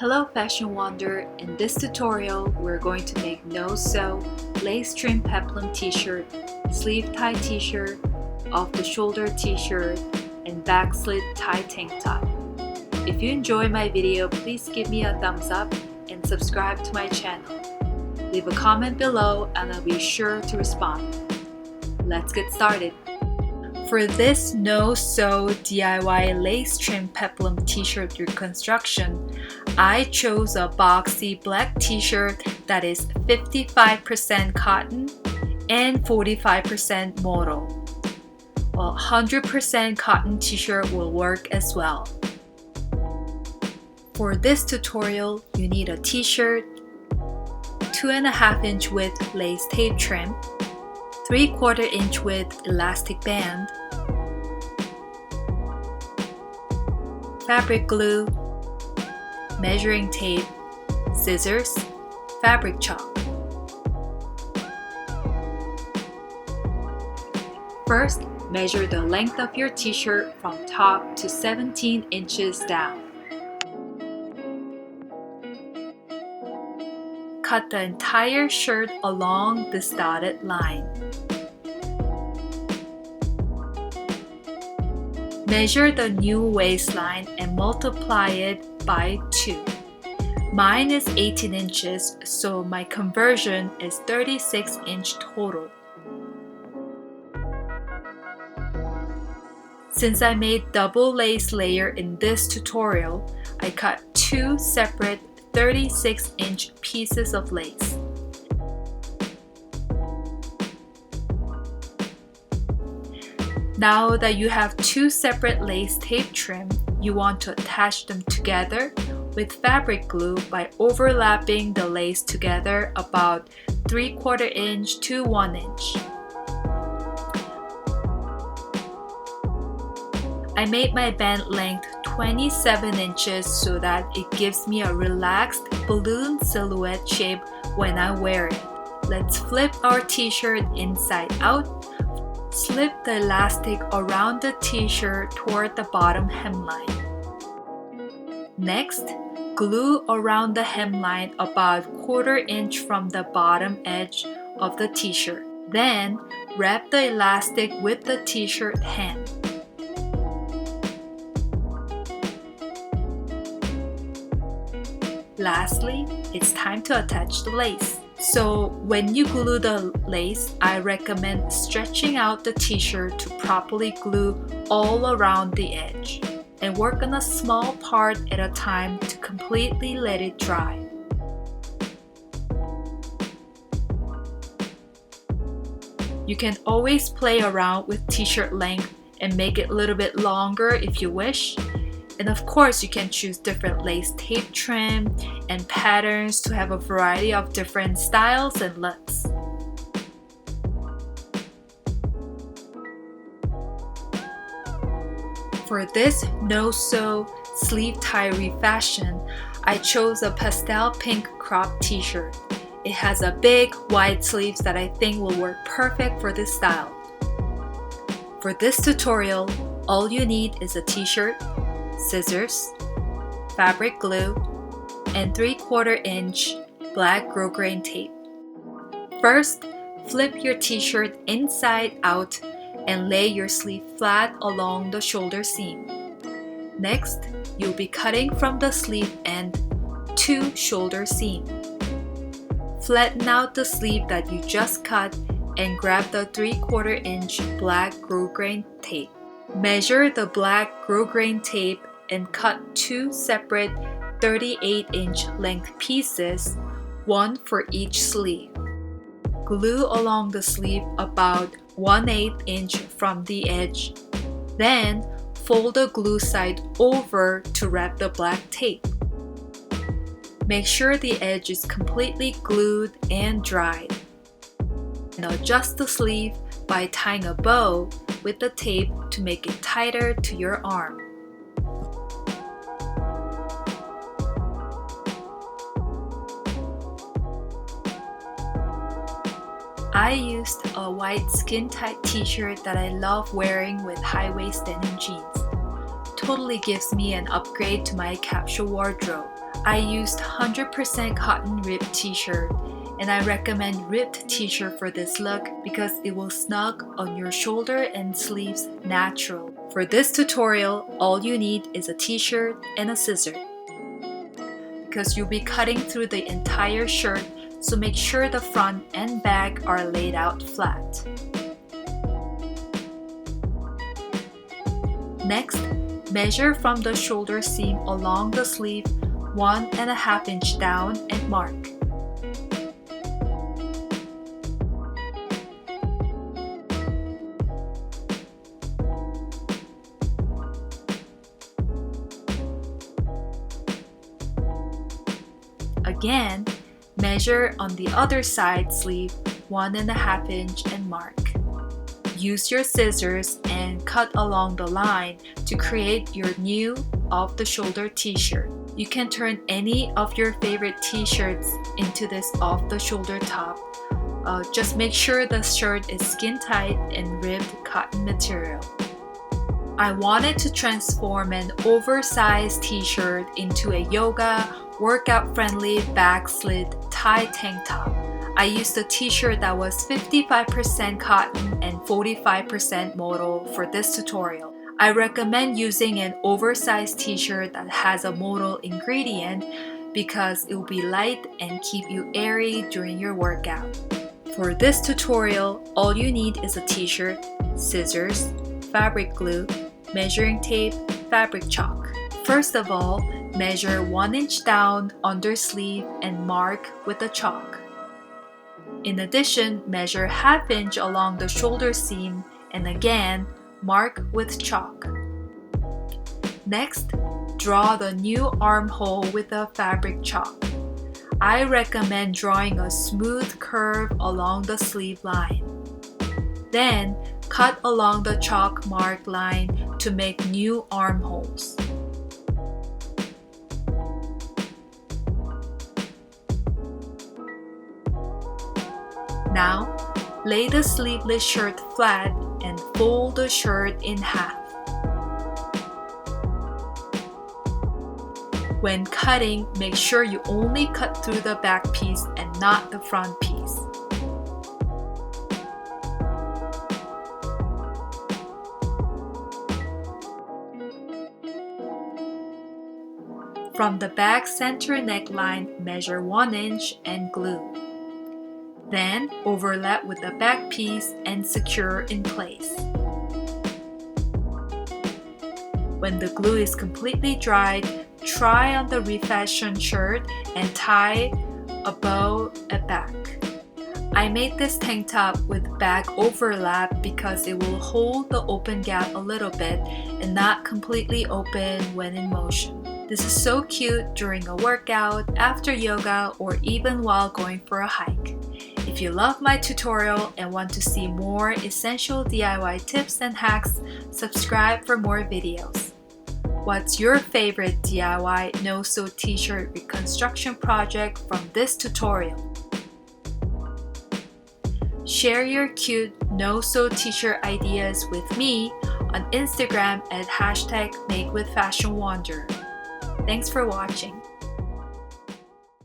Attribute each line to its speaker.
Speaker 1: Hello Fashion Wonder, in this tutorial we're going to make no-sew, lace trim peplum t-shirt, sleeve tie t-shirt, off-the-shoulder t-shirt, and back slit tie tank top. If you enjoy my video, please give me a thumbs up and subscribe to my channel. Leave a comment below and I'll be sure to respond. Let's get started. For this no-sew DIY lace trim peplum t-shirt reconstruction, I chose a boxy black t-shirt that is 55% cotton and 45% moto. A 100% cotton t-shirt will work as well. For this tutorial, you need a t-shirt, 2.5 inch width lace tape trim, 3/4 inch width elastic band, fabric glue, measuring tape, scissors, fabric chalk. First, measure the length of your t-shirt from top to 17 inches down. Cut the entire shirt along this dotted line. Measure the new waistline and multiply it by 2. Mine is 18 inches, so my conversion is 36 inch total. Since I made double lace layer in this tutorial, I cut 2 separate 36 inch pieces of lace. Now that you have 2 separate lace tape trim, you want to attach them together with fabric glue by overlapping the lace together about 3/4 inch to 1 inch. I made my band length 27 inches so that it gives me a relaxed balloon silhouette shape when I wear it. Let's flip our t-shirt inside out. Slip the elastic around the t-shirt toward the bottom hemline. Next, glue around the hemline about 1/4 inch from the bottom edge of the t-shirt. Then, wrap the elastic with the t-shirt hem. Lastly, it's time to attach the lace. So when you glue the lace, I recommend stretching out the t-shirt to properly glue all around the edge, and work on a small part at a time to completely let it dry. You can always play around with t-shirt length and make it a little bit longer if you wish. And of course, you can choose different lace tape trim and patterns to have a variety of different styles and looks. For this no-sew sleeve tie refashion, I chose a pastel pink crop t-shirt. It has a big, wide sleeves that I think will work perfect for this style. For this tutorial, all you need is a t-shirt, scissors, fabric glue, and 3/4 inch black grosgrain tape. First, flip your t-shirt inside out and lay your sleeve flat along the shoulder seam. Next, you'll be cutting from the sleeve end to shoulder seam. Flatten out the sleeve that you just cut and grab the 3/4 inch black grosgrain tape. Measure the black grosgrain tape and cut 2 separate 38 inch length pieces, one for each sleeve. Glue along the sleeve about 1/8 inch from the edge. Then fold the glue side over to wrap the black tape. Make sure the edge is completely glued and dried. And adjust the sleeve by tying a bow with the tape to make it tighter to your arm. I used a white skin-tight t-shirt that I love wearing with high-waist denim jeans. Totally gives me an upgrade to my capsule wardrobe. I used 100% cotton ribbed t-shirt, and I recommend ribbed t-shirt for this look because it will snug on your shoulder and sleeves natural. For this tutorial, all you need is a t-shirt and a scissor. Because you'll be cutting through the entire shirt, so make sure the front and back are laid out flat. Next, measure from the shoulder seam along the sleeve 1.5 inch down and mark. Again, measure on the other side sleeve 1.5 inch and mark. Use your scissors and cut along the line to create your new off-the-shoulder t-shirt. You can turn any of your favorite t-shirts into this off-the-shoulder top. Just make sure the shirt is skin tight and ribbed cotton material. I wanted to transform an oversized t-shirt into a yoga, workout-friendly back slit tie tank top. I used a t-shirt that was 55% cotton and 45% modal for this tutorial. I recommend using an oversized t-shirt that has a modal ingredient because it will be light and keep you airy during your workout. For this tutorial, all you need is a t-shirt, scissors, fabric glue, measuring tape, fabric chalk. First of all, measure 1 inch down under sleeve and mark with the chalk. In addition, measure 1/2 inch along the shoulder seam and again, mark with chalk. Next, draw the new armhole with a fabric chalk. I recommend drawing a smooth curve along the sleeve line. Then, cut along the chalk mark line to make new armholes. Now, lay the sleeveless shirt flat and fold the shirt in half. When cutting, make sure you only cut through the back piece and not the front piece. From the back center neckline, measure 1 inch and glue. Then overlap with the back piece and secure in place. When the glue is completely dried, try on the Refashion shirt and tie a bow at back. I made this tank top with back overlap because it will hold the open gap a little bit and not completely open when in motion. This is so cute during a workout, after yoga, or even while going for a hike. If you love my tutorial and want to see more essential DIY tips and hacks, subscribe for more videos. What's your favorite DIY no-sew t-shirt reconstruction project from this tutorial? Share your cute no-sew t-shirt ideas with me on Instagram at #MakeWithFashionWonder. Thanks for watching.